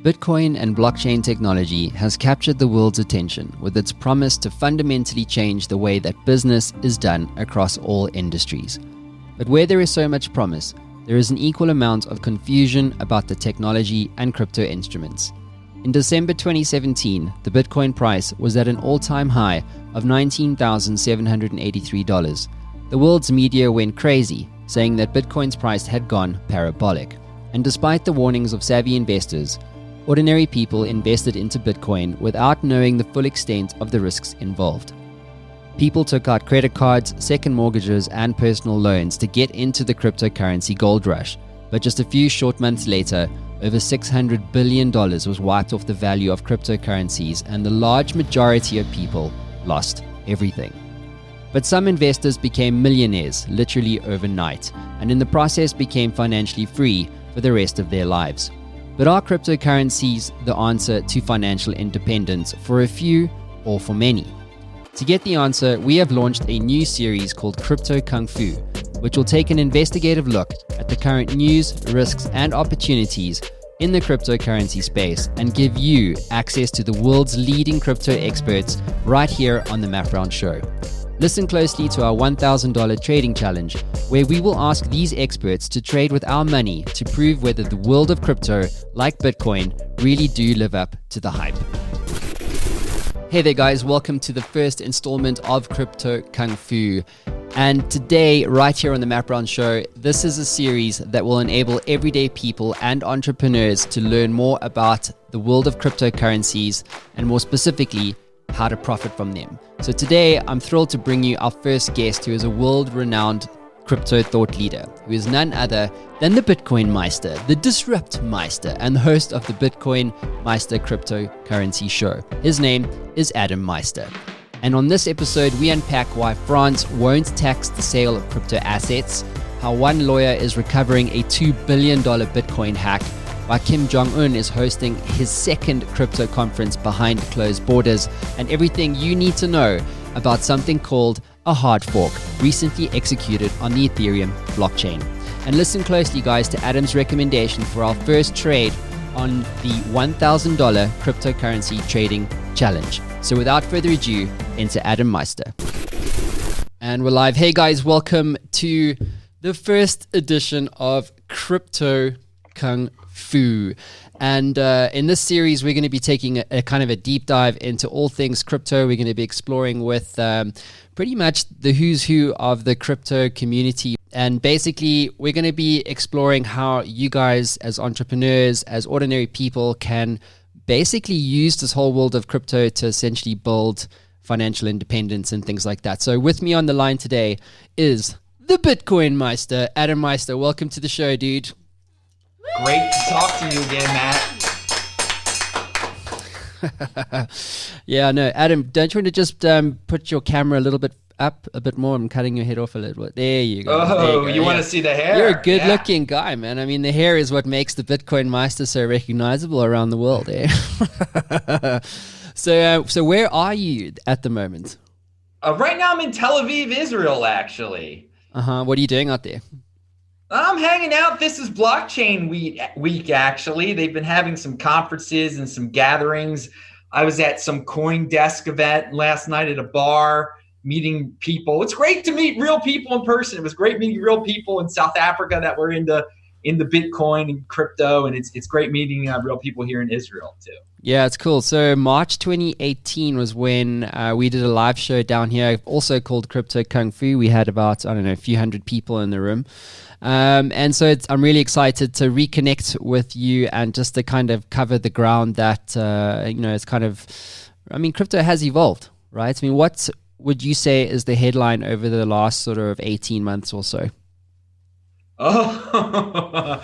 Bitcoin and blockchain technology has captured the world's attention with its promise to fundamentally change the way that business is done across all industries. But where there is so much promise, there is an equal amount of confusion about the technology and crypto instruments. In December 2017, the Bitcoin price was at an all-time high of $19,783. The world's media went crazy, saying that Bitcoin's price had gone parabolic. And despite the warnings of savvy investors, ordinary people invested into Bitcoin without knowing the full extent of the risks involved. People took out credit cards, second mortgages, and personal loans to get into the cryptocurrency gold rush. But just a few short months later, over $600 billion was wiped off the value of cryptocurrencies, and the large majority of people lost everything. But some investors became millionaires literally overnight, and in the process became financially free for the rest of their lives. But are cryptocurrencies the answer to financial independence for a few or for many? To get the answer, we have launched a new series called Crypto Kungfu, which will take an investigative look at the current news, risks, and opportunities in the cryptocurrency space and give you access to the world's leading crypto experts right here on the Map Round Show. Listen closely to our $1,000 trading challenge, where we will ask these experts to trade with our money to prove whether the world of crypto, like Bitcoin, really do live up to the hype. Hey there guys, welcome to the first installment of Crypto Kungfu. And today, right here on the Map Round Show, this is a series that will enable everyday people and entrepreneurs to learn more about the world of cryptocurrencies and more specifically, how to profit from them. So today, I'm thrilled to bring you our first guest, who is a world-renowned crypto thought leader, who is none other than the Bitcoin Meister, the Disrupt Meister, and the host of the Bitcoin Meister Cryptocurrency Show. His name is Adam Meister. And on this episode, we unpack why France won't tax the sale of crypto assets, how one lawyer is recovering a $2 billion Bitcoin hack, why Kim Jong-un is hosting his second crypto conference behind closed borders, and everything you need to know about something called a hard fork recently executed on the Ethereum blockchain. And listen closely, guys, to Adam's recommendation for our first trade on the $1,000 cryptocurrency trading challenge. So without further ado, into Adam Meister. And we're live. Hey guys, welcome to the first edition of Crypto Kungfu. And in this series, we're going to be taking a kind of a deep dive into all things crypto. We're going to be exploring with pretty much the who's who of the crypto community. And basically, we're going to be exploring how you guys as entrepreneurs, as ordinary people, can basically use this whole world of crypto to essentially build financial independence and things like that. So with me on the line today is the Bitcoin Meister, Adam Meister. Welcome to the show, dude. Great to talk to you again, Matt. Yeah, no, Adam, don't you want to just put your camera a little bit up a bit more? I'm cutting your head off a little bit. There you go. Oh, you want to see the hair? You're a good-looking guy, man. I mean, the hair is what makes the Bitcoin Meister so recognizable around the world, eh? So where are you at the moment? Right now I'm in Tel Aviv, Israel, actually. What are you doing out there? I'm hanging out. This is blockchain week, actually. They've been having some conferences and some gatherings. I was at some CoinDesk event last night at a bar, meeting people. It's great to meet real people in person. It was great meeting real people in South Africa that were into Bitcoin and crypto, and it's great meeting real people here in Israel too. Yeah, it's cool. So March 2018 was when we did a live show down here, also called Crypto Kungfu. We had about, a few hundred people in the room. And so I'm really excited to reconnect with you and just to kind of cover the ground that, it's kind of, crypto has evolved, right? What would you say is the headline over the last sort of 18 months or so? Oh,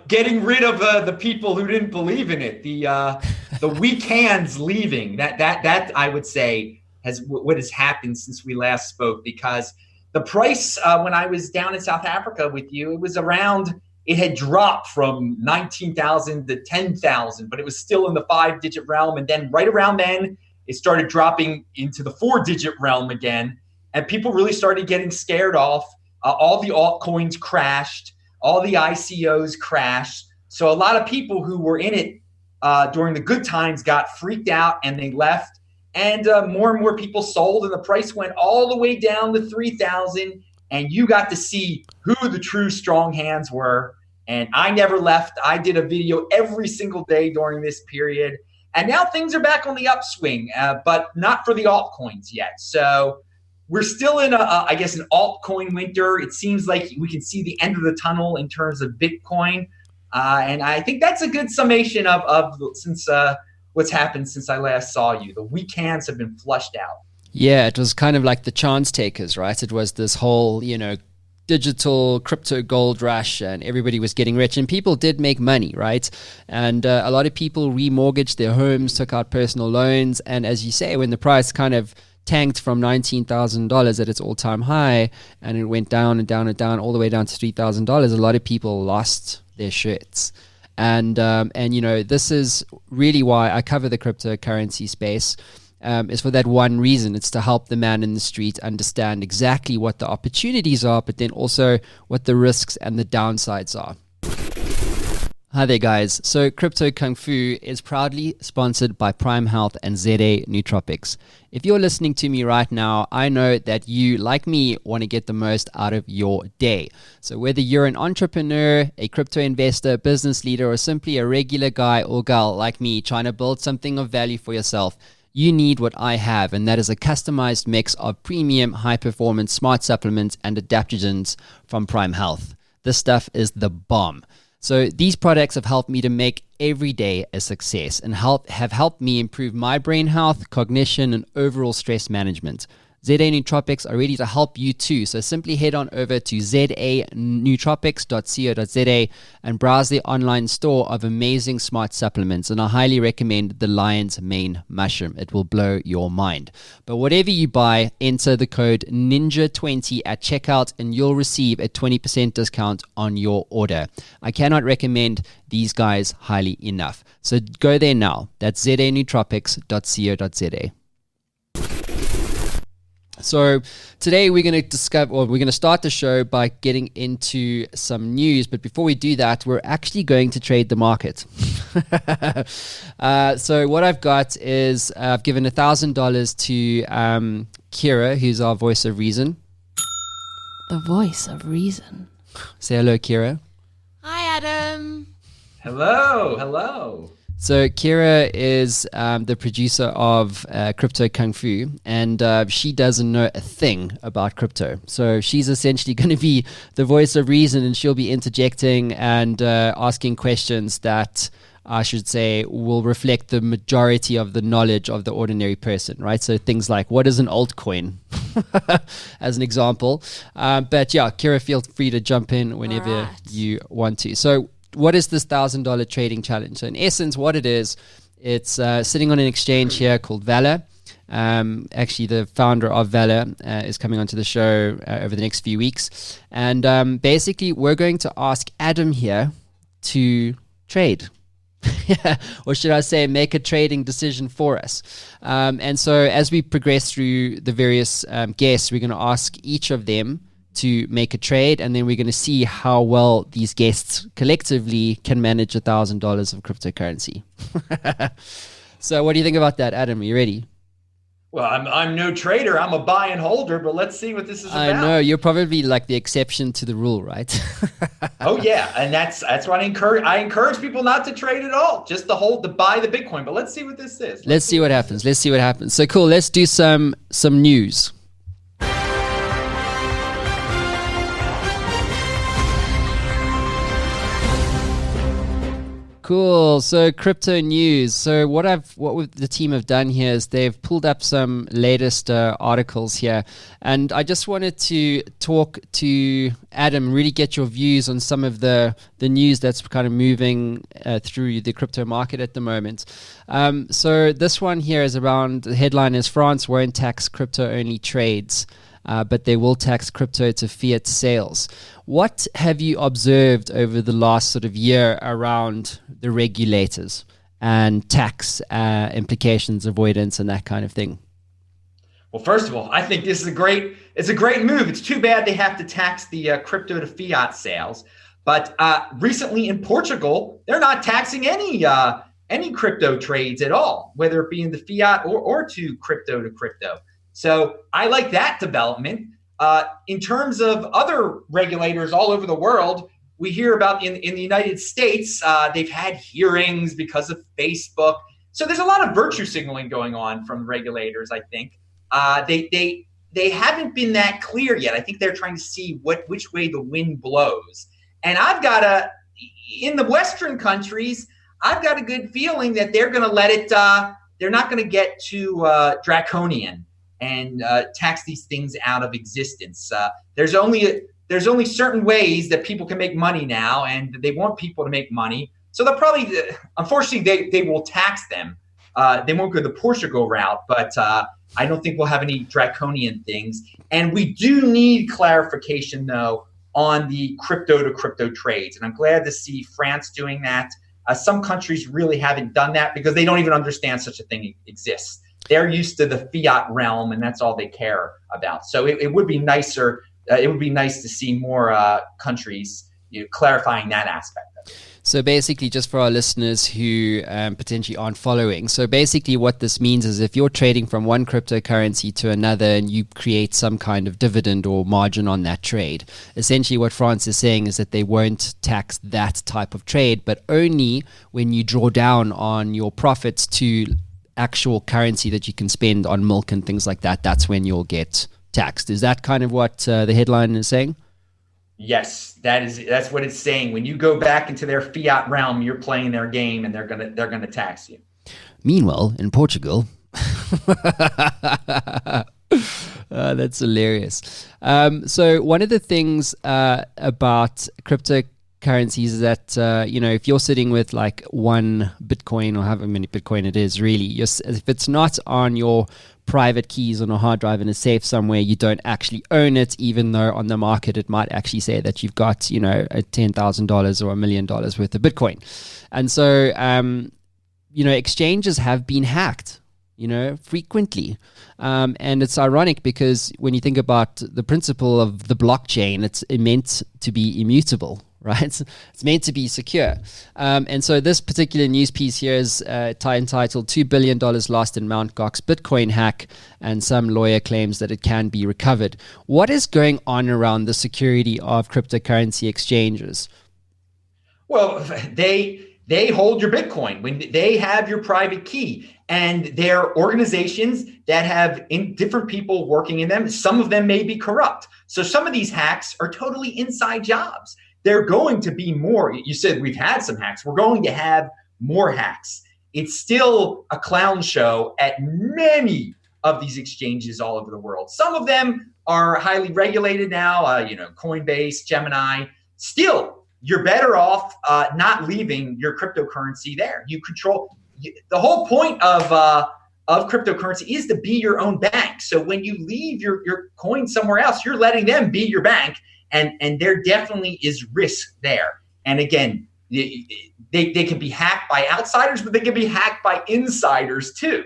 getting rid of the people who didn't believe in it, the weak hands leaving. That I would say what has happened since we last spoke, because the price when I was down in South Africa with you, it had dropped from 19,000 to 10,000, but it was still in the 5-digit realm. And then right around then, it started dropping into the 4-digit realm again. And people really started getting scared off. All the altcoins crashed. All the ICOs crashed. So a lot of people who were in it during the good times got freaked out and they left. And more and more people sold, and the price went all the way down to 3,000. And you got to see who the true strong hands were. And I never left. I did a video every single day during this period. And now things are back on the upswing, but not for the altcoins yet. So we're still in, I guess, an altcoin winter. It seems like we can see the end of the tunnel in terms of Bitcoin. And I think that's a good summation of since what's happened since I last saw you. The weak hands have been flushed out. Yeah, it was kind of like the chance takers, right? It was this whole, digital crypto gold rush, and everybody was getting rich, and people did make money, right? And a lot of people remortgaged their homes, took out personal loans, and as you say, when the price kind of tanked from $19,000 at its all-time high, and it went down and down and down all the way down to $3,000, a lot of people lost their shirts. And this is really why I cover the cryptocurrency space. Is for that one reason. It's to help the man in the street understand exactly what the opportunities are, but then also what the risks and the downsides are. Hi there, guys. So Crypto Kungfu is proudly sponsored by Prime Health and ZA Nootropics. If you're listening to me right now, I know that you, like me, want to get the most out of your day. So whether you're an entrepreneur, a crypto investor, business leader, or simply a regular guy or girl like me trying to build something of value for yourself, you need what I have, and that is a customized mix of premium, high-performance smart supplements and adaptogens from Prime Health. This stuff is the bomb. So these products have helped me to make every day a success and have helped me improve my brain health, cognition, and overall stress management. ZA Nootropics are ready to help you too. So simply head on over to zanootropics.co.za and browse the online store of amazing smart supplements. And I highly recommend the Lion's Mane Mushroom. It will blow your mind. But whatever you buy, enter the code NINJA20 at checkout and you'll receive a 20% discount on your order. I cannot recommend these guys highly enough. So go there now. That's zanootropics.co.za. So today we're going to start the show by getting into some news. But before we do that, we're actually going to trade the market. So what I've got is I've given $1,000 to Kira, who's our voice of reason. The voice of reason. Say hello, Kira. Hi, Adam. Hello. So Kira is the producer of Crypto Kungfu, and she doesn't know a thing about crypto. So she's essentially going to be the voice of reason, and she'll be interjecting and asking questions that I should say will reflect the majority of the knowledge of the ordinary person, right? So things like, what is an altcoin? As an example. But yeah, Kira, feel free to jump in whenever you want to. So what is this $1,000 trading challenge? So in essence, what it is, it's sitting on an exchange here called Valor. Actually, the founder of Valor is coming onto the show over the next few weeks. And basically, we're going to ask Adam here to trade. Or should I say, make a trading decision for us. And so as we progress through the various guests, we're going to ask each of them to make a trade, and then we're going to see how well these guests collectively can manage $1,000 of cryptocurrency. So what do you think about that, Adam? Are you ready? Well, I'm no trader. I'm a buy and holder, but let's see what this is about. I know you're probably like the exception to the rule, right? Oh yeah, and that's what I encourage. I encourage people not to trade at all, just to hold, to buy the Bitcoin. But let's see what this is. Let's see what happens. Let's see what happens. So cool. Let's do some news. Cool. So crypto news. So what the team have done here is they've pulled up some latest articles here, and I just wanted to talk to Adam, really get your views on some of the news that's kind of moving through the crypto market at the moment. So this one here is around, the headline is France won't tax crypto only trades, but they will tax crypto to fiat sales. What have you observed over the last sort of year around the regulators and tax implications, avoidance, and that kind of thing? Well, first of all, I think this is a great move. It's too bad they have to tax the crypto to fiat sales. But recently in Portugal, they're not taxing any any crypto trades at all, whether it be in the fiat or to crypto. So I like that development. In terms of other regulators all over the world, we hear about in the United States, they've had hearings because of Facebook. So there's a lot of virtue signaling going on from regulators, I think. They haven't been that clear yet. I think they're trying to see which way the wind blows. And in the Western countries, I've got a good feeling that they're going to let it, they're not going to get too draconian and tax these things out of existence. There's only certain ways that people can make money now, and they want people to make money. So they'll probably, unfortunately, they will tax them. They won't go the Portugal route, but I don't think we'll have any draconian things. And we do need clarification, though, on the crypto to crypto trades. And I'm glad to see France doing that. Some countries really haven't done that because they don't even understand such a thing exists. They're used to the fiat realm, and that's all they care about. So it would be nicer. It would be nice to see more countries clarifying that aspect of it. So basically, just for our listeners who potentially aren't following, so basically what this means is if you're trading from one cryptocurrency to another and you create some kind of dividend or margin on that trade, essentially what France is saying is that they won't tax that type of trade, but only when you draw down on your profits to actual currency that you can spend on milk and things like that. That's when you'll get taxed. Is that kind of what the headline is saying? Yes, that's what it's saying. When you go back into their fiat realm, you're playing their game, and they're gonna tax you. Meanwhile, in Portugal, that's hilarious. So one of the things about cryptocurrencies is that if you're sitting with like one Bitcoin or however many Bitcoin it is, really, if it's not on your private keys on a hard drive in a safe somewhere, you don't actually own it, even though on the market it might actually say that you've got, a $10,000 or $1 million worth of Bitcoin. And so, exchanges have been hacked, frequently. And it's ironic because when you think about the principle of the blockchain, it's meant to be immutable, right? It's meant to be secure. And so this particular news piece here is entitled $2 billion lost in Mt. Gox Bitcoin hack, and some lawyer claims that it can be recovered. What is going on around the security of cryptocurrency exchanges? Well, they hold your Bitcoin. When they have your private key, and they're organizations that have different people working in them. Some of them may be corrupt. So some of these hacks are totally inside jobs. They're going to be more. You said we've had some hacks. We're going to have more hacks. It's still a clown show at many of these exchanges all over the world. Some of them are highly regulated now, Coinbase, Gemini. Still, you're better off not leaving your cryptocurrency there. You control. The whole point of cryptocurrency is to be your own bank. So when you leave your coin somewhere else, you're letting them be your bank. And there definitely is risk there. And again, they can be hacked by outsiders, but they can be hacked by insiders too.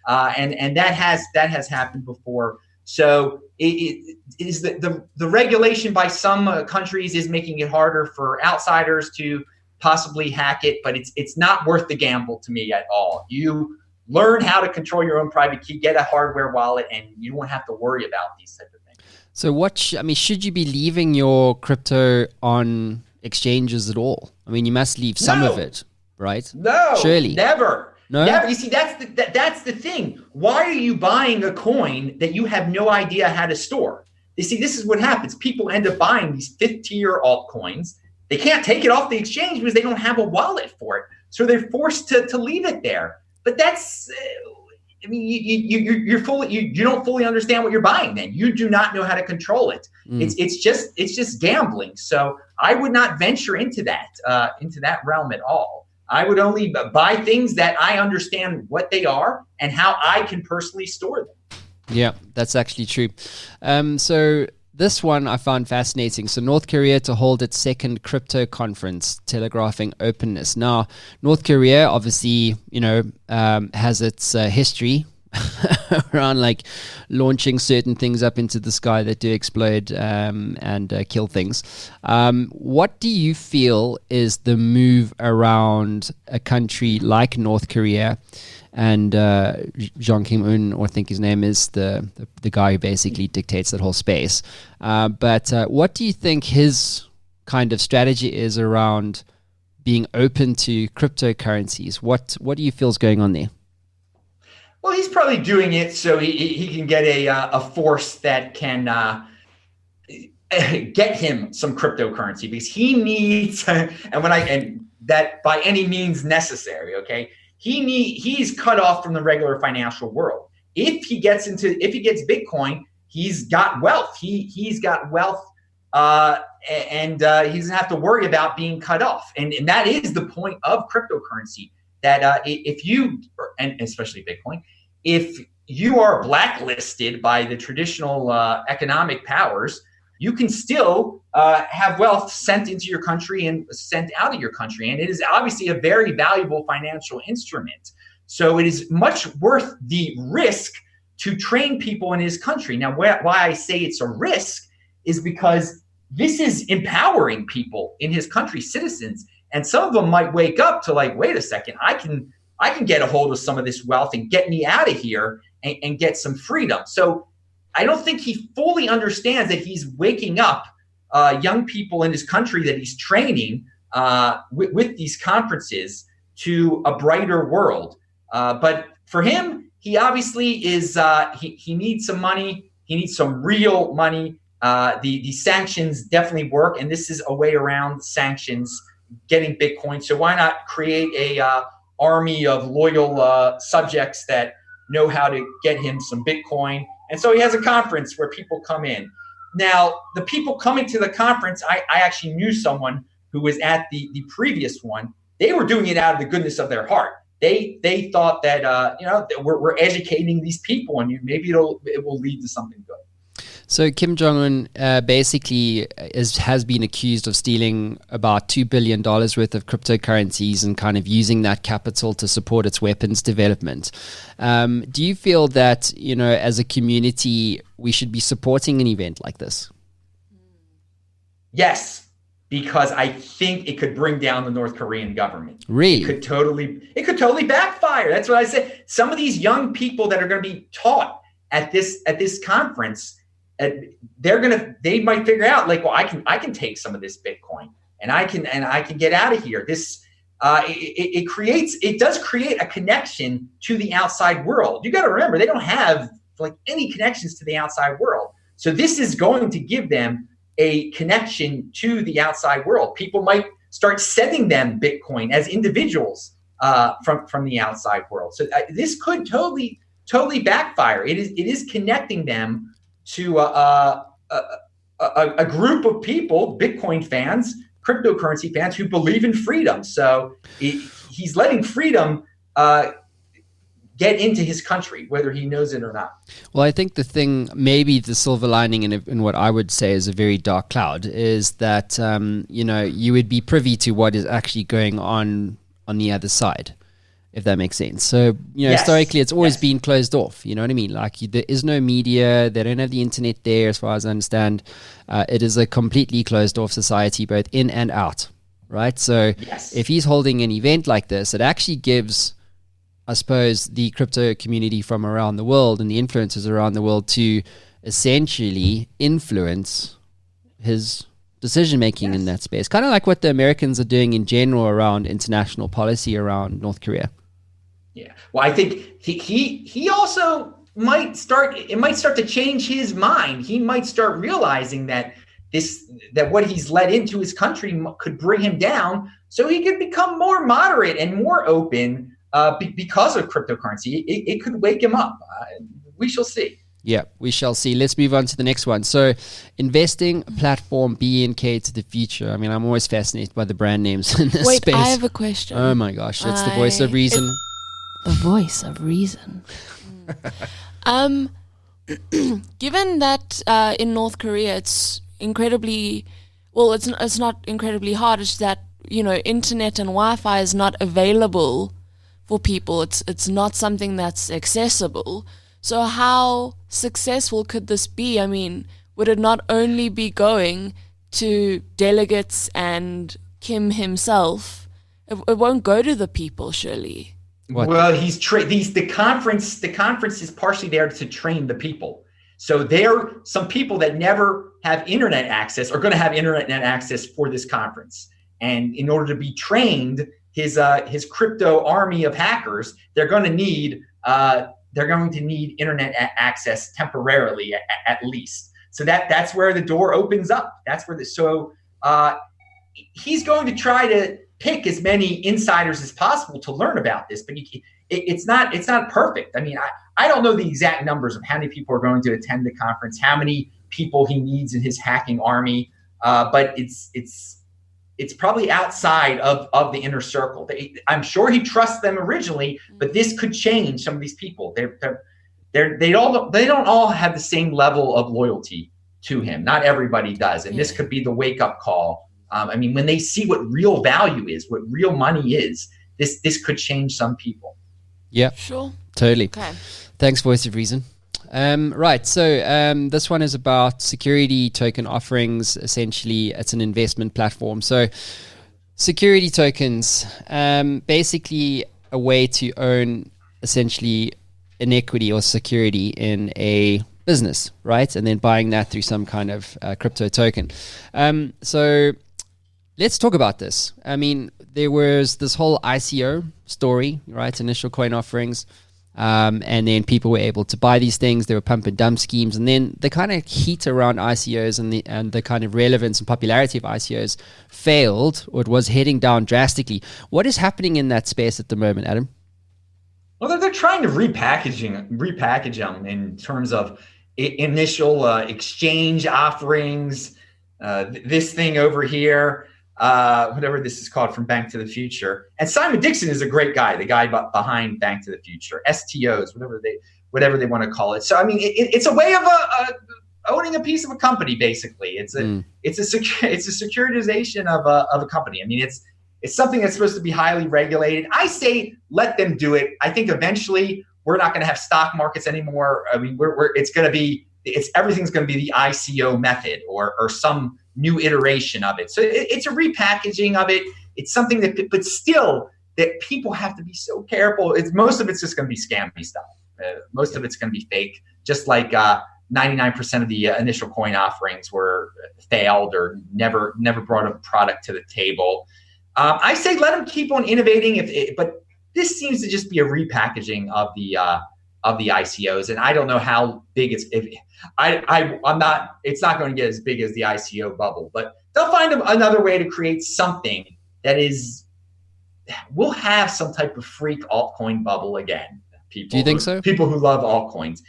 And that has happened before. So it is the regulation by some countries is making it harder for outsiders to possibly hack it, but it's not worth the gamble to me at all. You learn how to control your own private key, get a hardware wallet, and you won't have to worry about these types of things. So should you be leaving your crypto on exchanges at all? I mean, you must leave some of it, right? No, surely never. No, never. You see, that's the thing. Why are you buying a coin that you have no idea how to store? You see, this is what happens. People end up buying these fifth-tier altcoins. They can't take it off the exchange because they don't have a wallet for it, so they're forced to leave it there. But that's. I mean, you don't fully understand what you're buying. Then you do not know how to control it. It's just gambling. So I would not venture into that realm at all. I would only buy things that I understand what they are and how I can personally store them. Yeah, that's actually true. So this one I found fascinating. So North Korea to hold its second crypto conference, telegraphing openness. Now, North Korea obviously, has its history around like launching certain things up into the sky that do explode and kill things. What do you feel is the move around a country like North Korea and Kim Jong-un, or I think his name is, the guy who basically dictates that whole space. But what do you think his kind of strategy is around being open to cryptocurrencies? What do you feel is going on there? Well, he's probably doing it so he can get a force that can get him some cryptocurrency, because he needs and that by any means necessary. Okay, he's cut off from the regular financial world. If he gets Bitcoin, he's got wealth. He's got wealth, and he doesn't have to worry about being cut off. And that is the point of cryptocurrency. That if you, and especially Bitcoin, if you are blacklisted by the traditional economic powers, you can still have wealth sent into your country and sent out of your country. And it is obviously a very valuable financial instrument. So it is much worth the risk to train people in his country. Now, why I say it's a risk is because this is empowering people in his country, citizens. And some of them might wake up to like, wait a second, I can get a hold of some of this wealth and get me out of here and get some freedom. So I don't think he fully understands that he's waking up young people in his country that he's training with these conferences to a brighter world. But for him, he obviously is, he needs some money. He needs some real money. The sanctions definitely work. And this is a way around sanctions, getting Bitcoin. So why not create a army of loyal subjects that know how to get him some Bitcoin? And so he has a conference where people come in. Now, the people coming to the conference, I actually knew someone who was at the previous one. They were doing it out of the goodness of their heart. They thought that that we're educating these people, and maybe it will lead to something good. So Kim Jong-un basically has been accused of stealing about $2 billion worth of cryptocurrencies and kind of using that capital to support its weapons development. Do you feel that, as a community, we should be supporting an event like this? Yes, because I think it could bring down the North Korean government. Really? It could totally backfire. That's what I said. Some of these young people that are going to be taught at this conference, they might figure out like, well, I can take some of this Bitcoin and I can get out of here. This it does create a connection to the outside world. You got to remember, they don't have like any connections to the outside world. So this is going to give them a connection to the outside world. People might start sending them Bitcoin as individuals from the outside world. So this could totally backfire. It is connecting them to a group of people, Bitcoin fans, cryptocurrency fans who believe in freedom. So he's letting freedom get into his country, whether he knows it or not. Well, I think the thing, maybe the silver lining in what I would say is a very dark cloud, is that, you would be privy to what is actually going on the other side, if that makes sense. So, Yes. Historically, it's always been closed off. You know what I mean? Like, there is no media. They don't have the internet there, as far as I understand. It is a completely closed off society, both in and out, right? So if he's holding an event like this, it actually gives, I suppose, the crypto community from around the world and the influencers around the world to essentially influence his decision-making in that space. Kind of like what the Americans are doing in general around international policy around North Korea. Yeah. Well, I think he also might start to change his mind. He might start realizing that what he's let into his country could bring him down, so he could become more moderate and more open because of cryptocurrency. It could wake him up. We shall see. Yeah, we shall see. Let's move on to the next one. So, investing platform BNK to the future. I mean, I'm always fascinated by the brand names in this space. Wait, I have a question. Oh my gosh, it's the voice of reason. The voice of reason. Given that in North Korea it's incredibly, well, it's not incredibly hard. It's that internet and Wi-Fi is not available for people. It's not something that's accessible. So how successful could this be? I mean, would it not only be going to delegates and Kim himself? It won't go to the people, surely. What? Well, the conference is partially there to train the people. So there are some people that never have internet access are going to have internet access for this conference. And in order to be trained, his crypto army of hackers, they're going to need internet access temporarily at least. So that's where the door opens up. That's where he's going to try to pick as many insiders as possible to learn about this, but it's not perfect. I mean, I don't know the exact numbers of how many people are going to attend the conference, how many people he needs in his hacking army, but it's probably outside of the inner circle. I'm sure he trusts them originally, but this could change some of these people. They don't all have the same level of loyalty to him. Not everybody does, and this could be the wake up call. I mean, when they see what real value is, what real money is, this could change some people. Yeah, sure, totally. Okay. Thanks, Voice of Reason. Right, so this one is about security token offerings. Essentially, it's an investment platform. So security tokens, basically a way to own essentially an equity or security in a business, right? And then buying that through some kind of crypto token. So let's talk about this. I mean, there was this whole ICO story, right? Initial coin offerings. And then people were able to buy these things. There were pump and dump schemes, and then the kind of heat around ICOs and the kind of relevance and popularity of ICOs failed, or it was heading down drastically. What is happening in that space at the moment, Adam? Well, they're trying to repackage them in terms of initial exchange offerings. This thing over here. Whatever this is called, from Bank to the Future. And Simon Dixon is a great guy, the guy behind Bank to the Future, STOs, whatever they want to call it. So, I mean, it's a way of owning a piece of a company, basically. It's a securitization of a company. I mean, it's something that's supposed to be highly regulated. I say let them do it. I think eventually we're not going to have stock markets anymore. I mean, everything's going to be the ICO method or some new iteration of it. So it's a repackaging of it. It's something but still that people have to be so careful. Most of it's just going to be scammy stuff. Most of it's going to be fake, just like 99% of the initial coin offerings were failed or never brought a product to the table. I say let them keep on innovating, but this seems to just be a repackaging of the ICOs, and I don't know how big it's. It's not going to get as big as the ICO bubble, but they'll find another way to create something that will have some type of freak altcoin bubble again. Do you think so? People who love altcoins.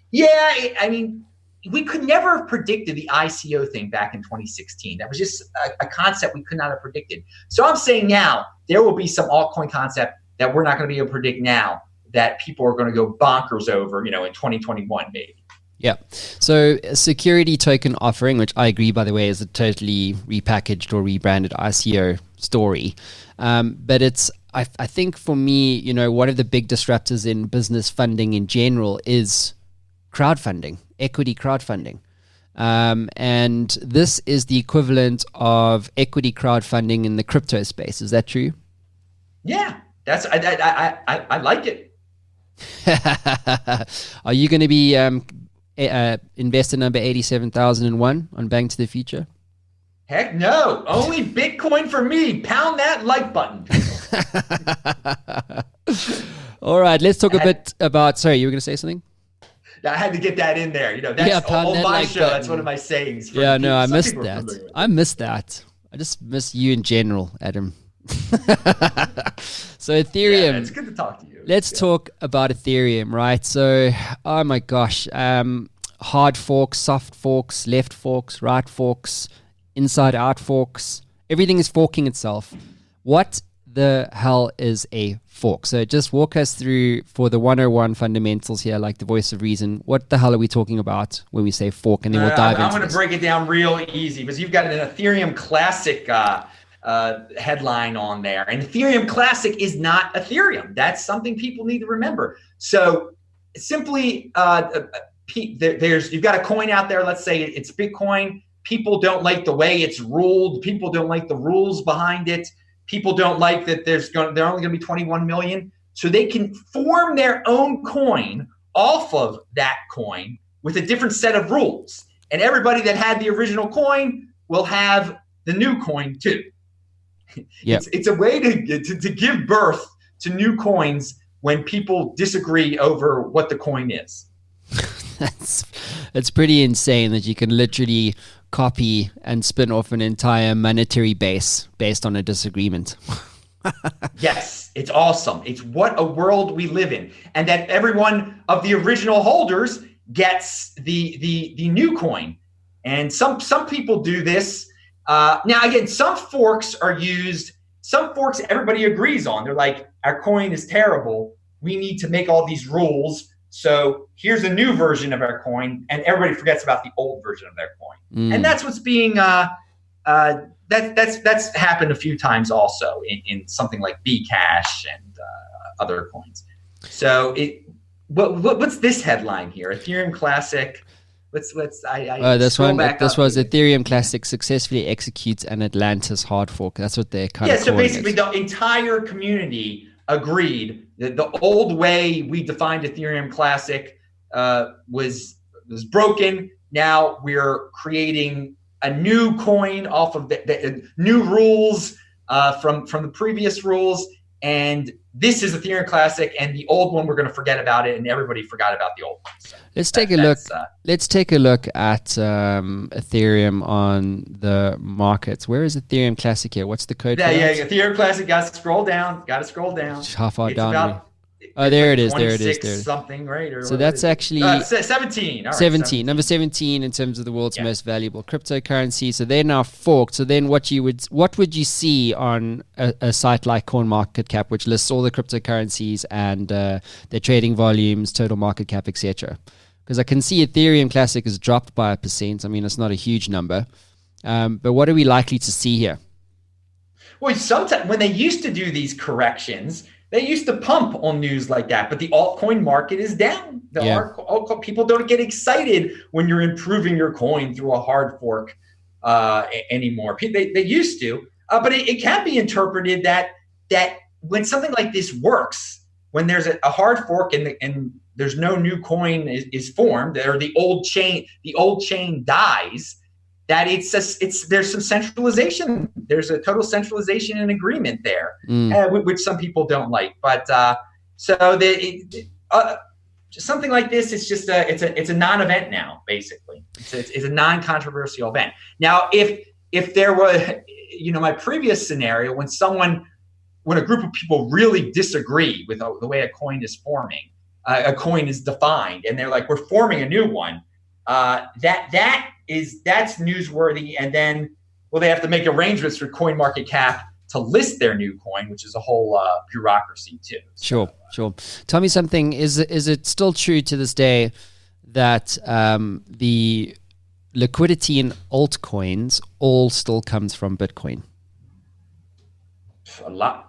Yeah, I mean, we could never have predicted the ICO thing back in 2016. That was just a concept we could not have predicted. So I'm saying now there will be some altcoin concept that we're not going to be able to predict now that people are going to go bonkers over, in 2021 maybe. Yeah. So a security token offering, which I agree, by the way, is a totally repackaged or rebranded ICO story. But I think for me, one of the big disruptors in business funding in general is crowdfunding, equity crowdfunding. And this is the equivalent of equity crowdfunding in the crypto space. Is that true? Yeah, I like it. Are you going to be investor number 87,001 on Bank to the Future? Heck no. Only Bitcoin for me. Pound that like button. All right, let's talk a bit about... Sorry, you were going to say something? I had to get that in there. That's on my like show. Button. That's one of my sayings. Yeah, no, I missed that. I missed that. I just miss you in general, Adam. So Ethereum. Yeah, it's good to talk to you. Let's talk about Ethereum, right? So, oh my gosh, hard forks, soft forks, left forks, right forks, inside out forks. Everything is forking itself. What the hell is a fork? So just walk us through for the 101 fundamentals here, like the voice of reason. What the hell are we talking about when we say fork? And then we'll dive into I'm going to break it down real easy because you've got an Ethereum classic headline on there. And Ethereum Classic is not Ethereum. That's something people need to remember. So simply, you've got a coin out there. Let's say it's Bitcoin. People don't like the way it's ruled. People don't like the rules behind it. People don't like that they're only going to be 21 million. So they can form their own coin off of that coin with a different set of rules. And everybody that had the original coin will have the new coin too. Yep. It's a way to give birth to new coins when people disagree over what the coin is. It's pretty insane that you can literally copy and spin off an entire monetary base based on a disagreement. Yes, it's awesome. It's what a world we live in. And that every one of the original holders gets the new coin. And some people do this. Now, again, some forks are used. Some forks everybody agrees on. They're like, our coin is terrible. We need to make all these rules. So here's a new version of our coin, and everybody forgets about the old version of their coin. And that's what's being that's happened a few times also in something like Bcash and other coins. So what's this headline here? Ethereum Classic. This was Ethereum Classic successfully executes an Atlantis hard fork. That's what they're kind of so calling basically it. The entire community agreed that the old way we defined Ethereum Classic was broken. Now we're creating a new coin off of the new rules from the previous rules, and this is Ethereum Classic, and the old one we're going to forget about it, and everybody forgot about the old one. So let's take a look. Let's take a look at Ethereum on the markets. Where is Ethereum Classic here? What's the code? Yeah, Ethereum Classic. Got to scroll down. How far down? There it is. There it is. Something, right? So that's actually 17. All right, 17. Number 17 in terms of the world's most valuable cryptocurrency. So they're now forked. So then what would you see on a site like CoinMarketCap, which lists all the cryptocurrencies and their trading volumes, total market cap, etc.? Because I can see Ethereum Classic has dropped by 1%. I mean, it's not a huge number. But what are we likely to see here? Well, sometimes when they used to do these corrections, they used to pump on news like that, but the altcoin market is down. People don't get excited when you're improving your coin through a hard fork anymore. They used to, but it can be interpreted that when something like this works, when there's a hard fork and there's no new coin is formed, or the old chain dies, that there's some centralization. There's a total centralization and agreement there, which some people don't like. But something like this, it's a non-event now. Basically, it's a non-controversial event. Now, if there were, my previous scenario, when a group of people really disagree with the way a coin is forming, a coin is defined, and they're like, we're forming a new one. That's newsworthy, and then they have to make arrangements for CoinMarketCap to list their new coin, which is a whole bureaucracy too. Sure. Tell me something. Is it still true to this day that the liquidity in altcoins all still comes from Bitcoin? A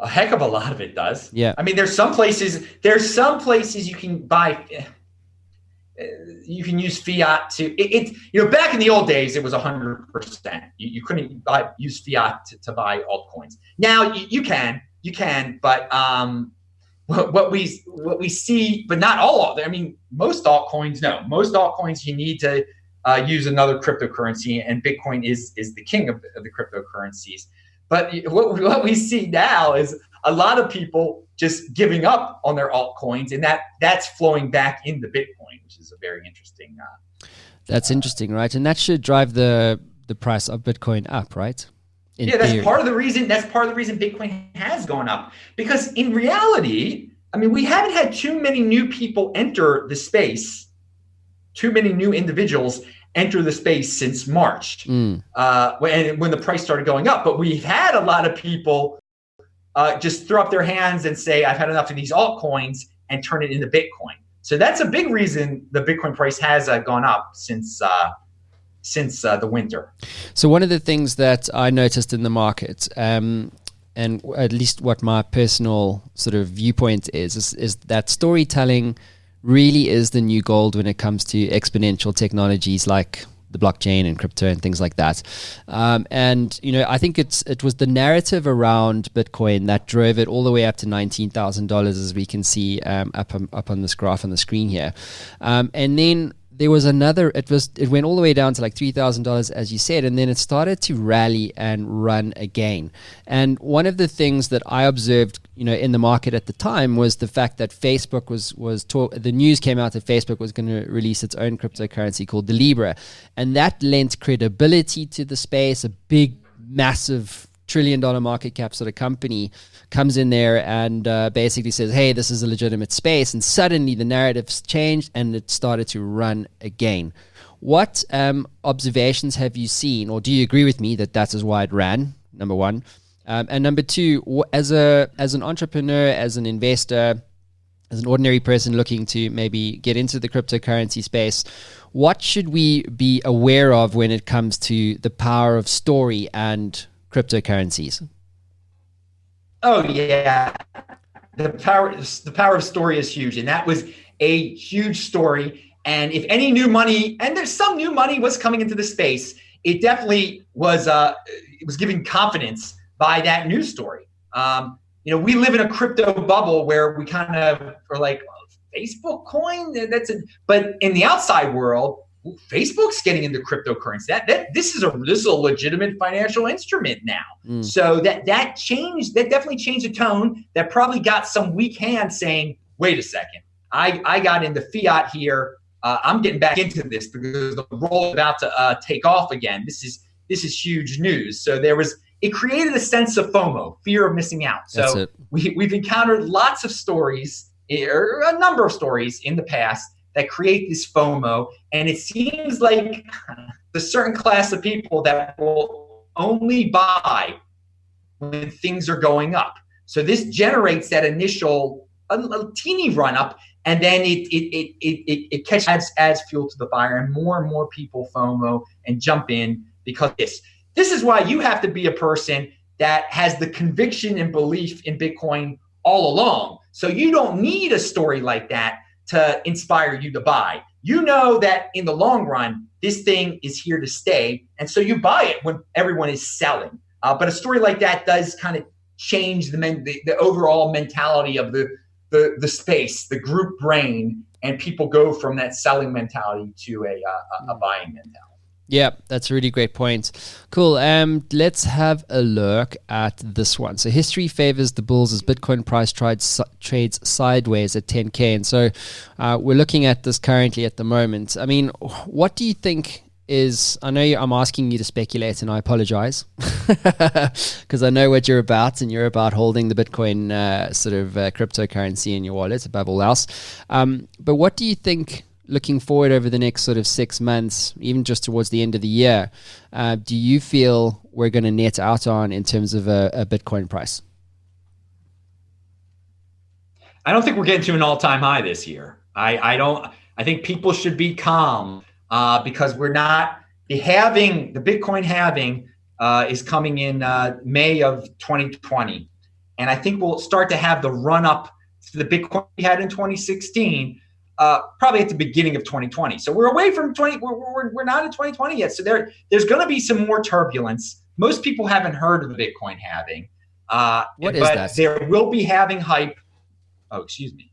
heck of a lot of it does. Yeah. I mean, there's some places you can buy. You can use fiat to back in the old days, it was 100%. You couldn't use fiat to buy altcoins. Now you can, but what we see, but not all. I mean, most altcoins, no. Most altcoins you need to use another cryptocurrency, and Bitcoin is the king of the cryptocurrencies. But what we see now is a lot of people just giving up on their altcoins, and that's flowing back into Bitcoin, which is a very interesting. That's interesting, right? And that should drive the price of Bitcoin up, right? That's part of the reason. That's part of the reason Bitcoin has gone up, because in reality, I mean, we haven't had too many new people enter the space, too many new individuals enter the space since March, when the price started going up. But we've had a lot of people just throw up their hands and say, I've had enough of these altcoins, and turn it into Bitcoin. So that's a big reason the Bitcoin price has gone up since the winter. So one of the things that I noticed in the market, and at least what my personal sort of viewpoint is that storytelling really is the new gold when it comes to exponential technologies like the blockchain and crypto and things like that. And, you know, I think it was the narrative around Bitcoin that drove it all the way up to $19,000, as we can see up on this graph on the screen here. And then there was another, it went all the way down to like $3,000, as you said, and then it started to rally and run again. And one of the things that I observed, you know, in the market at the time was the fact that Facebook the news came out that Facebook was going to release its own cryptocurrency called the Libra, and that lent credibility to the space. A big, massive trillion-dollar market cap sort of company comes in there and basically says, hey, this is a legitimate space, and suddenly the narrative's changed and it started to run again. What observations have you seen, or do you agree with me that that is why it ran, number one? And number two, as an entrepreneur, as an investor, as an ordinary person looking to maybe get into the cryptocurrency space, what should we be aware of when it comes to the power of story and cryptocurrencies? Oh yeah, the power of story is huge, and that was a huge story. And if any new money, and there's some new money was coming into the space, it definitely was. It was giving confidence by that news story. You know, we live in a crypto bubble where we kind of are like, oh, Facebook coin. But in the outside world, Facebook's getting into cryptocurrency. This is a legitimate financial instrument now. So that definitely changed the tone. That probably got some weak hands saying, wait a second, I got into fiat here. I'm getting back into this because the roll is about to take off again. This is huge news. So it created a sense of FOMO, fear of missing out. So we've encountered lots of stories, or a number of stories in the past, that create this FOMO, and it seems like the certain class of people that will only buy when things are going up. So this generates that initial a teeny run up, and then it catches adds fuel to the fire, and more people FOMO and jump in because this is why you have to be a person that has the conviction and belief in Bitcoin all along. So you don't need a story like that to inspire you to buy. You know that in the long run, this thing is here to stay. And so you buy it when everyone is selling. But a story like that does kind of change the overall mentality of the space, the group brain, and people go from that selling mentality to a buying mentality. Yeah, that's a really great point. Cool. Let's have a look at this one. So history favors the bulls as Bitcoin price trades sideways at 10K. And so we're looking at this currently at the moment. I mean, what do you think is, I know I'm asking you to speculate, and I apologize because I know what you're about, and you're about holding the Bitcoin cryptocurrency in your wallet above all else. But what do you think, looking forward over the next sort of 6 months, even just towards the end of the year, do you feel we're going to net out on in terms of a Bitcoin price? I don't think we're getting to an all-time high this year. I think people should be calm because we're not, the Bitcoin halving is coming in May of 2020. And I think we'll start to have the run up to the Bitcoin we had in 2016 probably at the beginning of 2020. So we're away from we're not in 2020 yet. So there's going to be some more turbulence. Most people haven't heard of the Bitcoin halving. What is that? There will be halving hype. Oh, excuse me.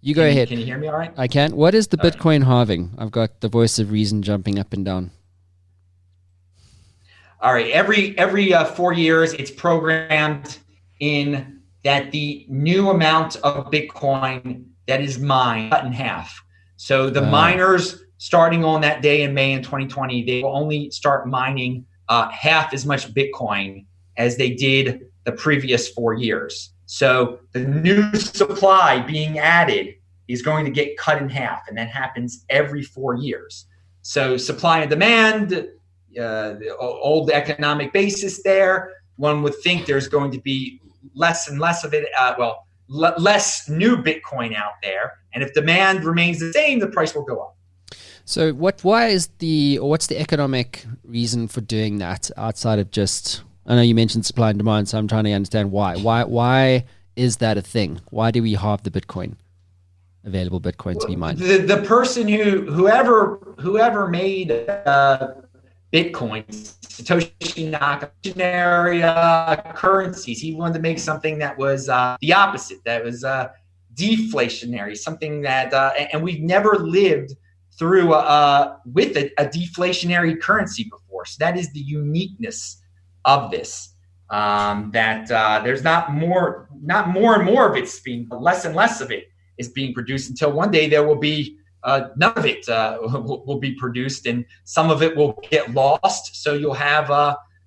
You go ahead. Can you hear me all right? I can. What is the Bitcoin halving? I've got the voice of reason jumping up and down. All right. Every 4 years, it's programmed in that the new amount of Bitcoin that is mined cut in half. So the miners, starting on that day in May in 2020, they will only start mining half as much Bitcoin as they did the previous 4 years. So the new supply being added is going to get cut in half, and that happens every 4 years. So supply and demand, the old economic basis there, one would think there's going to be less and less of it, less new Bitcoin out there. And if demand remains the same, the price will go up. So what's the economic reason for doing that outside of just, I know you mentioned supply and demand, so I'm trying to understand why is that a thing? Why do we halve the available Bitcoin to be mined? The person whoever made Bitcoin, Satoshi Nakamoto, currencies, he wanted to make something that was the opposite, that was deflationary, something that, and we've never lived through with a deflationary currency before. So that is the uniqueness of this. There's not more and more of it's being, less and less of it is being produced, until one day there will be none of it will be produced, and some of it will get lost. So you'll have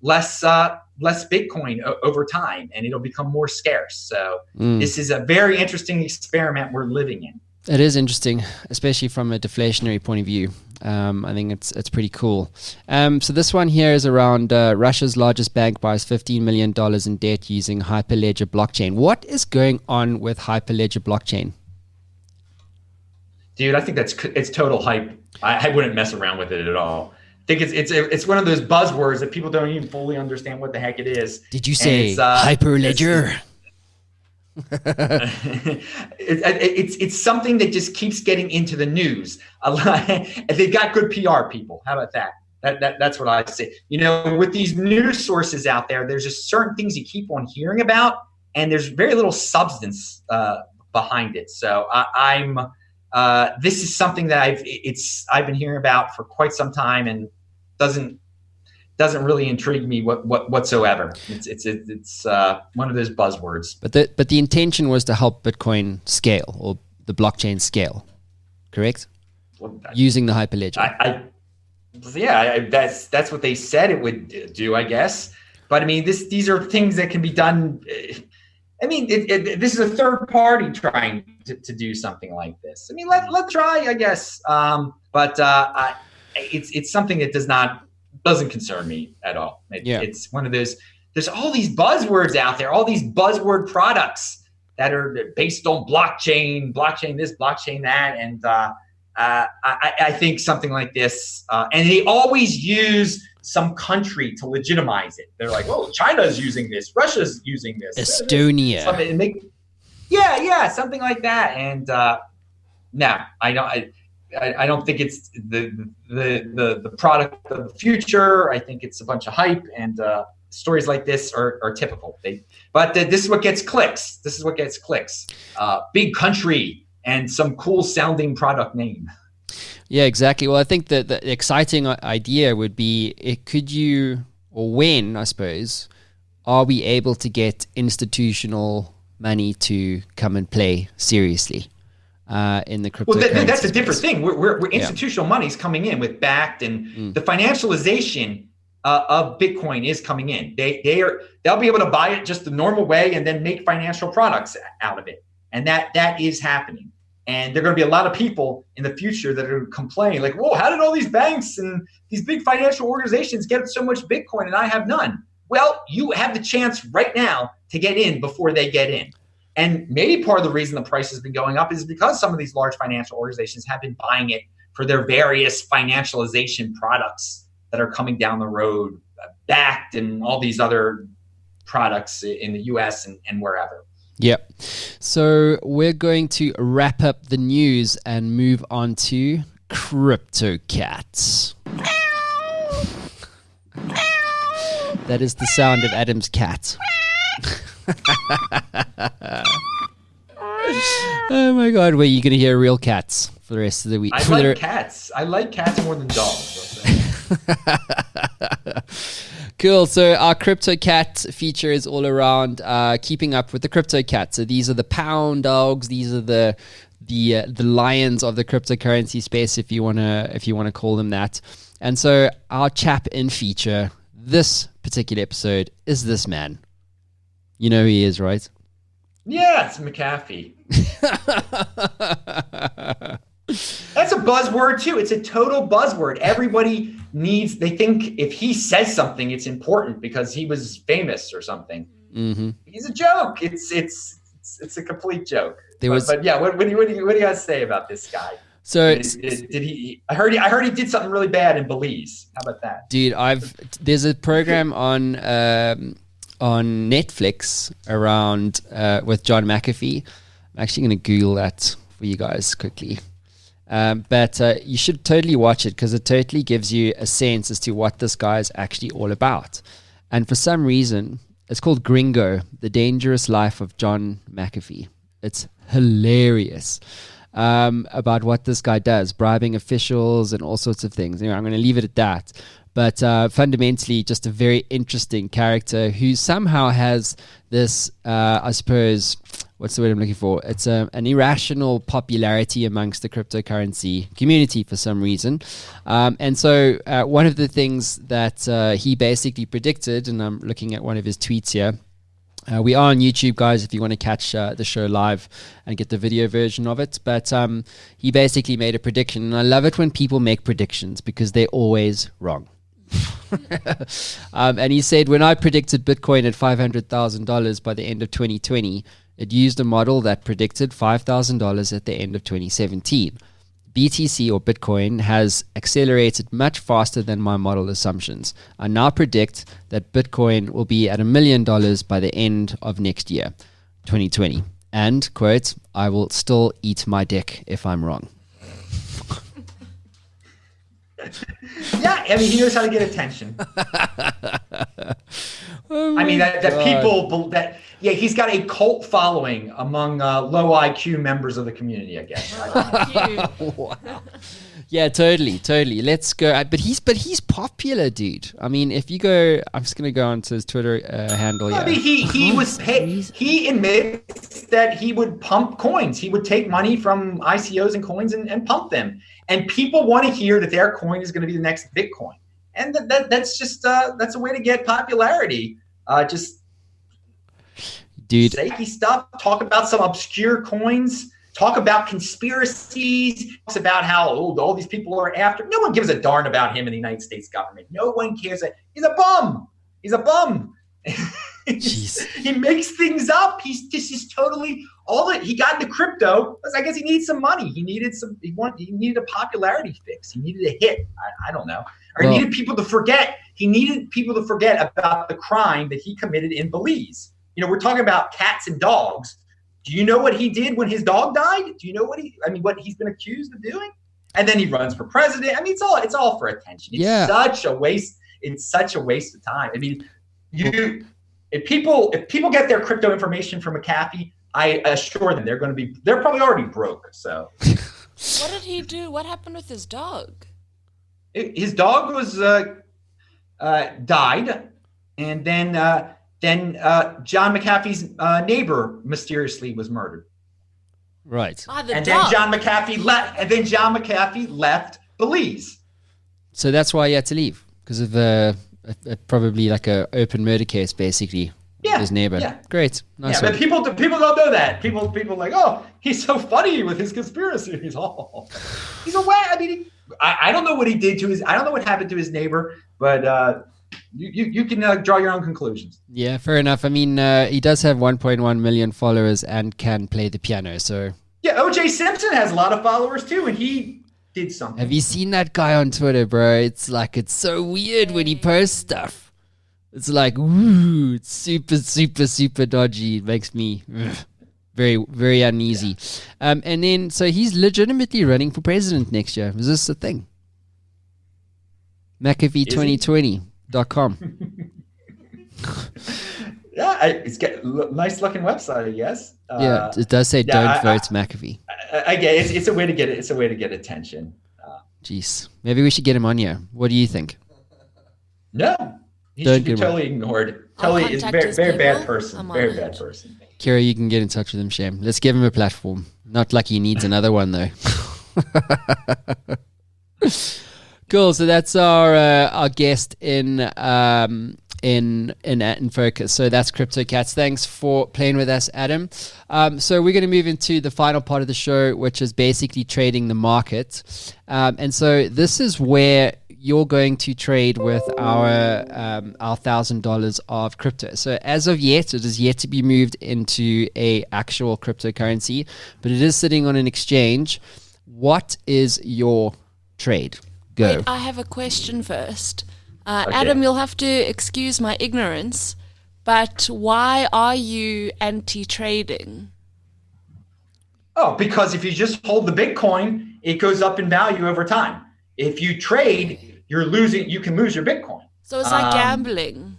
less Bitcoin over time, and it'll become more scarce. So this is a very interesting experiment we're living in. It is interesting, especially from a deflationary point of view. I think it's pretty cool. So this one here is around Russia's largest bank buys $15 million in debt using Hyperledger blockchain. What is going on with Hyperledger blockchain? Dude, I think it's total hype. I wouldn't mess around with it at all. I think it's one of those buzzwords that people don't even fully understand what the heck it is. Did you say Hyperledger? It's something that just keeps getting into the news. They got good PR people. How about that? That's what I say. With these news sources out there, there's just certain things you keep on hearing about, and there's very little substance behind it. So this is something that I've been hearing about for quite some time, and doesn't really intrigue me whatsoever. It's one of those buzzwords. But the intention was to help Bitcoin scale, or the blockchain scale, correct? Using the Hyperledger. That's what they said it would do, I guess. But I mean, these are things that can be done. I mean, this is a third party trying to do something like this. I mean, let's try, I guess. But it's something that doesn't concern me at all. It's one of those, there's all these buzzwords out there, all these buzzword products that are based on blockchain this, blockchain that. And I think something like this, and they always use some country to legitimize it. They're like, oh, China's using this, Russia's using this, Estonia. Something something like that. And no, I don't think it's the product of the future. I think it's a bunch of hype, and stories like this are typical. But this is what gets clicks. Big country and some cool sounding product name. Yeah, exactly. Well, I think that the exciting idea would be, when, I suppose, are we able to get institutional money to come and play seriously in the crypto? Well, that's a different thing. We're institutional money's coming in with backed, and the financialization of Bitcoin is coming in. They'll be able to buy it just the normal way and then make financial products out of it, and that is happening. And there are going to be a lot of people in the future that are complaining, like, whoa, how did all these banks and these big financial organizations get so much Bitcoin and I have none? Well, you have the chance right now to get in before they get in. And maybe part of the reason the price has been going up is because some of these large financial organizations have been buying it for their various financialization products that are coming down the road, backed and all these other products in the US and wherever. Yep. So we're going to wrap up the news and move on to Crypto Cats. That is the sound of Adam's cat. Oh my God, wait, you're going to hear real cats for the rest of the week. I like cats. I like cats more than dogs. Cool. So our Crypto Cat feature is all around keeping up with the Crypto Cat. So these are the pound dogs. These are the lions of the cryptocurrency space, if you wanna call them that. And so our chap in feature this particular episode is this man. You know who he is, right? Yeah, it's McAfee. That's a buzzword too. It's a total buzzword. Everybody they think if he says something, it's important because he was famous or something. Mm-hmm. He's a joke. It's a complete joke. But yeah, what do you guys say about this guy? So did he? I heard he did something really bad in Belize. How about that, dude? There's a program on Netflix around with John McAfee. I'm actually going to Google that for you guys quickly. But you should totally watch it because it totally gives you a sense as to what this guy is actually all about. And for some reason, it's called Gringo: The Dangerous Life of John McAfee. It's hilarious. About what this guy does, bribing officials and all sorts of things. Anyway, I'm going to leave it at that. But fundamentally, just a very interesting character who somehow has this, I suppose, what's the word I'm looking for? It's an irrational popularity amongst the cryptocurrency community for some reason. And so one of the things that he basically predicted, and I'm looking at one of his tweets here, we are on YouTube, guys, if you want to catch the show live and get the video version of it. But he basically made a prediction. And I love it when people make predictions because they're always wrong. And he said, when I predicted Bitcoin at $500,000 by the end of 2020, it used a model that predicted $5,000 at the end of 2017. BTC or Bitcoin has accelerated much faster than my model assumptions. I now predict that Bitcoin will be at $1 million by the end of next year, 2020. And, quote, I will still eat my dick if I'm wrong. Yeah, I mean, he knows how to get attention. Oh I mean, that God. people that he's got a cult following among low IQ members of the community, I guess. Wow. Yeah, totally. Let's go. But he's popular, dude. I mean, if you go, I'm just gonna go onto his Twitter handle. I mean, he was paid. He admits that he would pump coins. He would take money from ICOs and coins and pump them. And people want to hear that their coin is going to be the next Bitcoin. And that's just that's a way to get popularity. Just dude, shaky stuff. Talk about some obscure coins. Talk about conspiracies. Talks about how all these people are after. No one gives a darn about him in the United States government. No one cares. He's a bum. He's a bum. He makes things up. This is totally all that he got into crypto. I guess he needs some money. He needed a popularity fix. He needed a hit. I don't know. Or he needed people to forget. He needed people to forget about the crime that he committed in Belize. You know, we're talking about cats and dogs. Do you know what he did when his dog died? Do you know what he's been accused of doing? And then he runs for president. I mean, it's all for attention. It's such a waste. It's such a waste of time. I mean, if people get their crypto information from McAfee, I assure them they're probably already broke. So what did he do? What happened with his dog? His dog was died, and then John McAfee's neighbor mysteriously was murdered. Right. Then John McAfee left. And then John McAfee left Belize. So that's why he had to leave, because of probably like a open murder case, basically. Yeah. His neighbor. Yeah. Great. Nice. Yeah, but people don't know that. People are like, oh, he's so funny with his conspiracies. He's away. I mean, I don't know what he did I don't know what happened to his neighbor, but you can draw your own conclusions. Yeah, fair enough. I mean, he does have 1.1 million followers and can play the piano. So yeah, O.J. Simpson has a lot of followers too, and he did something. Have you seen that guy on Twitter, bro? It's so weird when he posts stuff. It's like, ooh, it's super, super, super dodgy. It makes me very, very uneasy. Yeah. And then, so he's legitimately running for president next year. Is this a thing? McAfee2020.com. Yeah, it's got a nice looking website, I guess. Yeah, it does say don't vote McAfee. I guess it's a way to get it. It's a way to get attention. Jeez, maybe we should get him on here. What do you think? No, he should be totally ignored. Totally, is very bad person. Very bad person. Kira, you can get in touch with him, Shem. Let's give him a platform. Not like he needs another one though. Cool. So that's our guest in focus. So that's Crypto Cats. Thanks for playing with us, Adam. So we're going to move into the final part of the show, which is basically trading the market. And so this is where you're going to trade with our $1,000 of crypto. So as of yet, it is yet to be moved into a actual cryptocurrency, but it is sitting on an exchange. what is your trade? Go. Wait, I have a question first. Okay. Adam, you'll have to excuse my ignorance, but why are you anti-trading? Oh, because if you just hold the Bitcoin, it goes up in value over time. If you trade, you can lose your Bitcoin. So it's like gambling.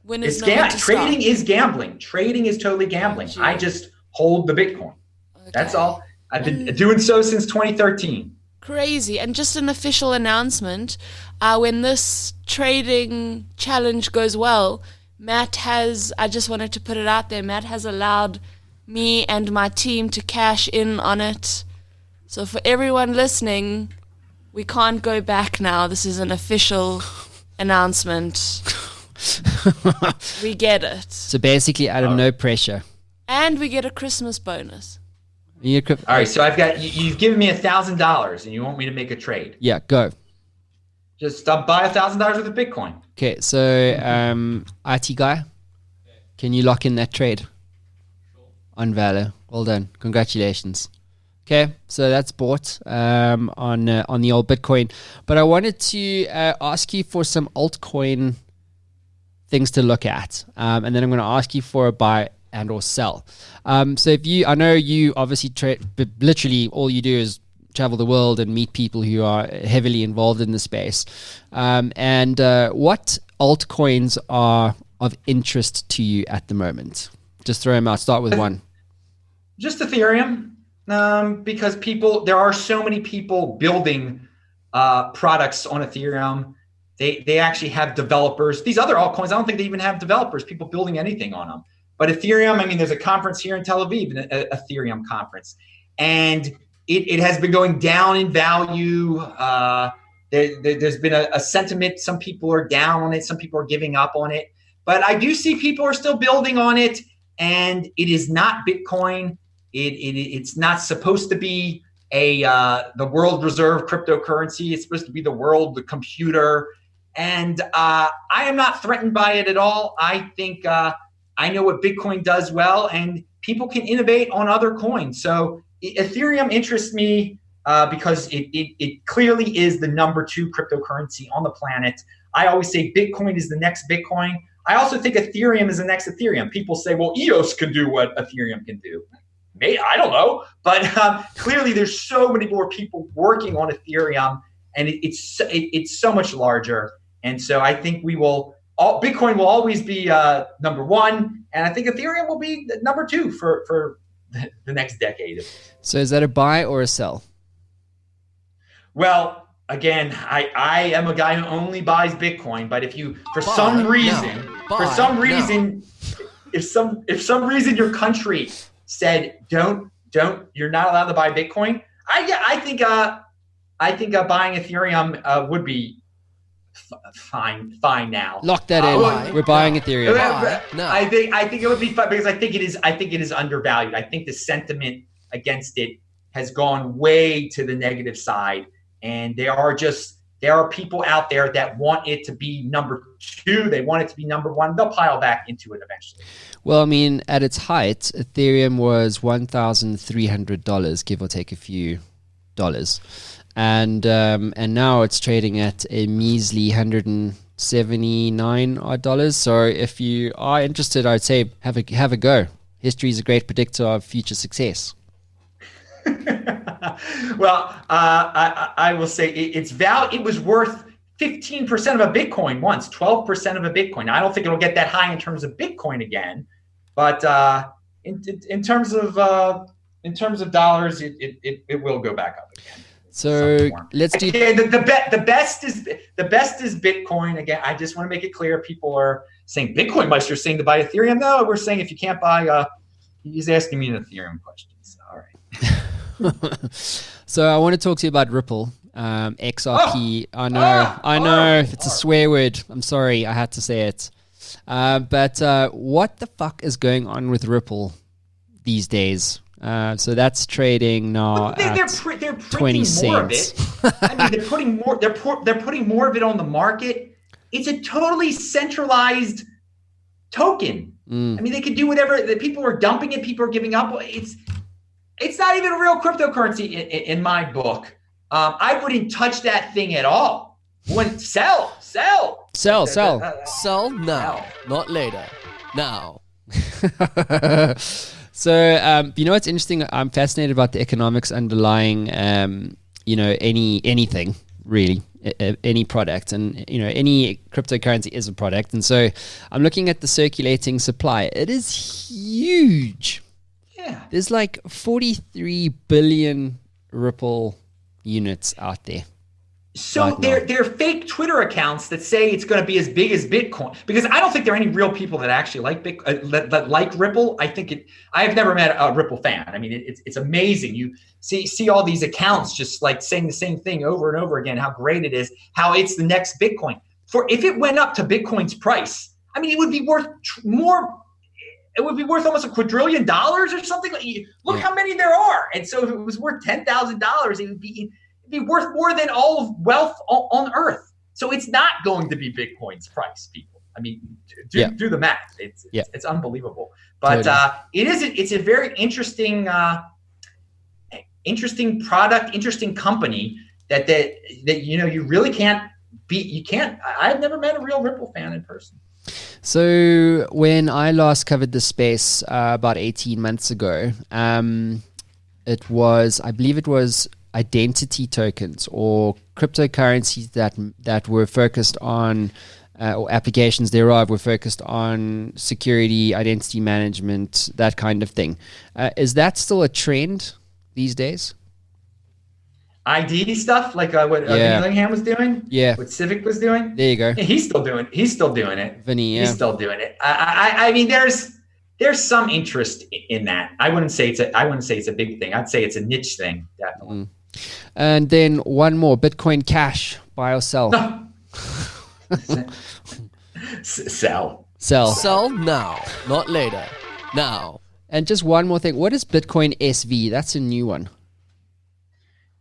When It's trading is gambling. Trading is totally gambling. I just hold the Bitcoin. Okay. That's all. I've been doing so since 2013. Crazy. And just an official announcement, when this trading challenge goes well, I just wanted to put it out there, Matt has allowed me and my team to cash in on it. So for everyone listening, we can't go back now. This is an official announcement. We get it. So basically, Adam, no pressure. And we get a Christmas bonus. All right, so you've given me $1,000 and you want me to make a trade. Yeah, go. Just buy $1,000 worth of Bitcoin. Okay, so IT guy, can you lock in that trade? On Valor. Well done. Congratulations. Okay, so that's bought on the old Bitcoin. But I wanted to ask you for some altcoin things to look at. And then I'm going to ask you for a buy and or sell. So I know you obviously trade, but literally all you do is travel the world and meet people who are heavily involved in the space. And what altcoins are of interest to you at the moment? Just throw them out. Start with one. Just Ethereum, because there are so many people building products on Ethereum. They actually have developers. These other altcoins, I don't think they even have developers, people building anything on them. But Ethereum, I mean, there's a conference here in Tel Aviv, an Ethereum conference, and it has been going down in value. There's been a sentiment. Some people are down on it. Some people are giving up on it. But I do see people are still building on it, and it is not Bitcoin. It's not supposed to be the world reserve cryptocurrency. It's supposed to be the computer. And I am not threatened by it at all. I think I know what Bitcoin does well, and people can innovate on other coins. So Ethereum interests me because it clearly is the #2 cryptocurrency on the planet. I always say Bitcoin is the next Bitcoin. I also think Ethereum is the next Ethereum. People say, well, EOS can do what Ethereum can do. Maybe, I don't know. But clearly there's so many more people working on Ethereum, and it's so much larger. And so I think Bitcoin will always be #1, and I think Ethereum will be #2 for the next decade. So is that a buy or a sell? Well, again, I am a guy who only buys Bitcoin, but if you, for some reason, if some reason your country said don't, you're not allowed to buy Bitcoin, I think buying Ethereum would be fine now. Lock that in. We're buying Ethereum. No. I think it would be fun because I think it is undervalued. I think the sentiment against it has gone way to the negative side, and there are people out there that want it to be #2. They want it to be #1. They'll pile back into it eventually. Well, I mean, at its height, Ethereum was $1,300, give or take a few dollars. And now it's trading at a measly $179 odd. So if you are interested, I'd say have a go. History is a great predictor of future success. Well, I will say it was worth 15% of a Bitcoin once, 12% of a Bitcoin. I don't think it'll get that high in terms of Bitcoin again, but in terms of dollars, it will go back up again. So let's do. Again, the best is Bitcoin. Again, I just want to make it clear. People are saying Bitcoin Meister saying to buy Ethereum. No, we're saying if you can't buy, he's asking me an Ethereum question. So, all right. So I want to talk to you about Ripple, XRP. I know it's a swear word. I'm sorry, I had to say it. But what the fuck is going on with Ripple these days? So that's trading now they're 20 cents. I mean, they're putting more of it on the market. It's a totally centralized token. I mean, they could do whatever. The people are dumping it. People are giving up. It's not even a real cryptocurrency in my book. I wouldn't touch that thing at all. Wouldn't sell. Sell now, not later. Now. So, you know what's interesting? I'm fascinated about the economics underlying, anything really, any product, and any cryptocurrency is a product. And so, I'm looking at the circulating supply. It is huge. Yeah, there's like 43 billion Ripple units out there. So they're fake Twitter accounts that say it's going to be as big as Bitcoin, because I don't think there are any real people that actually like that like Ripple. I have never met a Ripple fan. I mean, it's amazing. You see all these accounts just like saying the same thing over and over again, how great it is, how it's the next Bitcoin. If it went up to Bitcoin's price, I mean, it would be worth more. It would be worth almost $1 quadrillion or something. Look how many there are. And so if it was worth $10,000, it would be worth more than all of wealth on earth. So it's not going to be Bitcoin's price, people. I mean, do the math. It's unbelievable. But totally. It's a very interesting product, interesting company that you really can't beat. You can't. I've never met a real Ripple fan in person. So when I last covered this space about 18 months ago, I believe it was identity tokens or cryptocurrencies that were focused on, or applications thereof were focused on security, identity management, that kind of thing. Is that still a trend these days? ID stuff, like what Vinny Lingham was doing, what Civic was doing. There you go. Yeah, he's still doing it. Vinny, he's still doing it. I mean, there's some interest in that. I wouldn't say it's a big thing. I'd say it's a niche thing, definitely. And then one more: Bitcoin Cash, buy or sell? Sell now, not later. Now. And just one more thing: what is Bitcoin SV? That's a new one.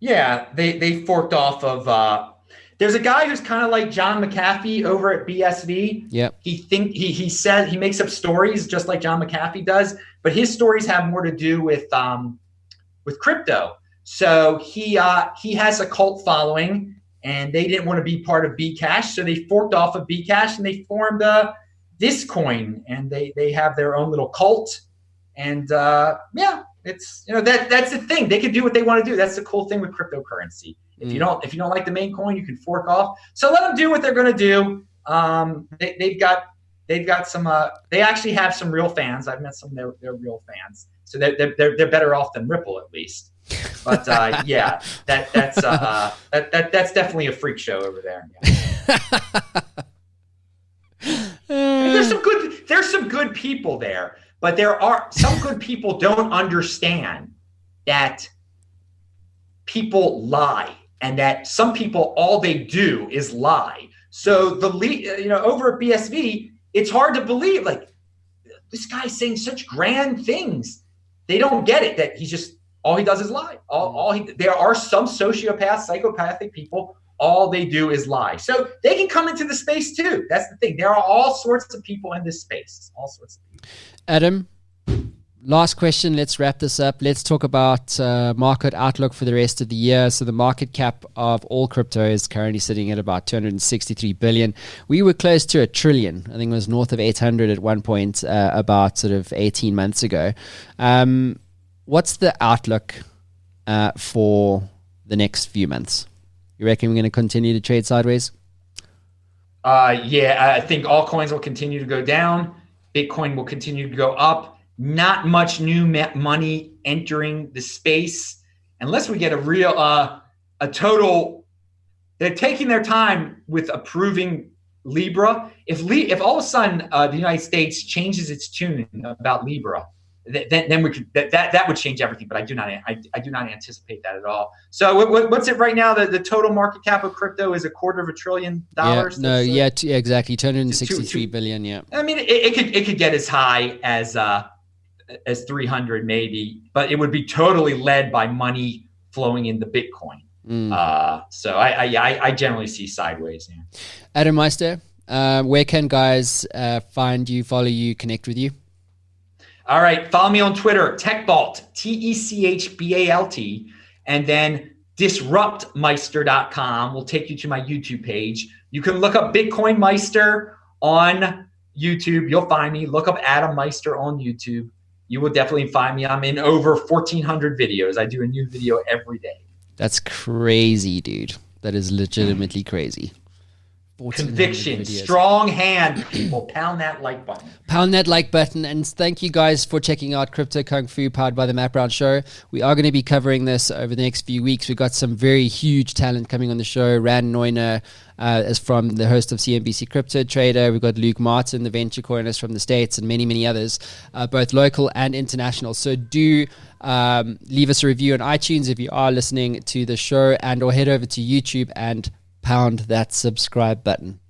Yeah, they forked off of. There's a guy who's kind of like John McAfee over at BSV. Yep. He said he makes up stories just like John McAfee does, but his stories have more to do with crypto. So he has a cult following, and they didn't want to be part of Bcash, so they forked off of Bcash and they formed Discoin, and they have their own little cult, and it's that's the thing. They can do what they want to do. That's the cool thing with cryptocurrency. If you don't like the main coin, you can fork off. So let them do what they're going to do. They've got some. They actually have some real fans. I've met some of their real fans. So they're better off than Ripple at least. But that's definitely a freak show over there. Yeah. There's some good people there. But there are some good people don't understand that people lie, and that some people, all they do is lie. So over at BSV, it's hard to believe, like, this guy's saying such grand things. They don't get it, that all he does is lie. There are some sociopaths, psychopathic people, all they do is lie. So they can come into the space too. That's the thing. There are all sorts of people in this space. All sorts of people. Adam, last question. Let's wrap this up. Let's talk about market outlook for the rest of the year. So the market cap of all crypto is currently sitting at about 263 billion. We were close to $1 trillion. I think it was north of 800 at one point, about sort of 18 months ago. What's the outlook for the next few months? You reckon we're going to continue to trade sideways? I think all coins will continue to go down. Bitcoin will continue to go up. Not much new money entering the space unless we get a real, a total. They're taking their time with approving Libra. If all of a sudden the United States changes its tune about Libra, then we could that would change everything. But I do not anticipate that at all. So what's it right now? The total market cap of crypto is $250 billion. Exactly, 263 billion. Yeah. I mean, it could get as high as 300 maybe, but it would be totally led by money flowing into Bitcoin. So I generally see sideways. Yeah. Adam Meister, where can guys find you, follow you, connect with you? All right. Follow me on Twitter, TechBalt, TechBalt. And then disruptmeister.com will take you to my YouTube page. You can look up Bitcoin Meister on YouTube. You'll find me. Look up Adam Meister on YouTube. You will definitely find me. I'm in over 1,400 videos. I do a new video every day. That's crazy, dude. That is legitimately crazy. Conviction, strong hand, people. Pound that like button. Pound that like button. And thank you guys for checking out Crypto Kungfu, powered by the Matt Brown Show. We are going to be covering this over the next few weeks. We've got some very huge talent coming on the show. Rand Neuner is from the host of CNBC Crypto Trader. We've got Luke Martin, the venture coinist from the States, and many, many others, both local and international. So do leave us a review on iTunes if you are listening to the show, and or head over to YouTube and pound that subscribe button.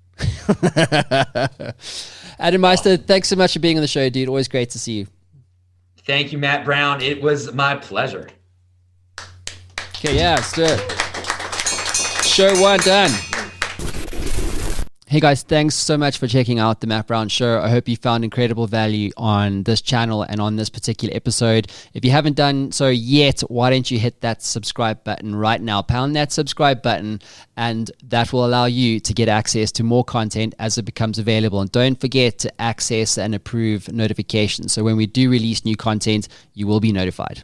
Adam Meister, thanks so much for being on the show, dude. Always great to see you. Thank you, Matt Brown. It was my pleasure. Okay, yeah, let's do it. Show 1 done. Hey guys, thanks so much for checking out the Matt Brown Show. I hope you found incredible value on this channel and on this particular episode. If you haven't done so yet, why don't you hit that subscribe button right now? Pound that subscribe button, and that will allow you to get access to more content as it becomes available. And don't forget to access and approve notifications. So when we do release new content, you will be notified.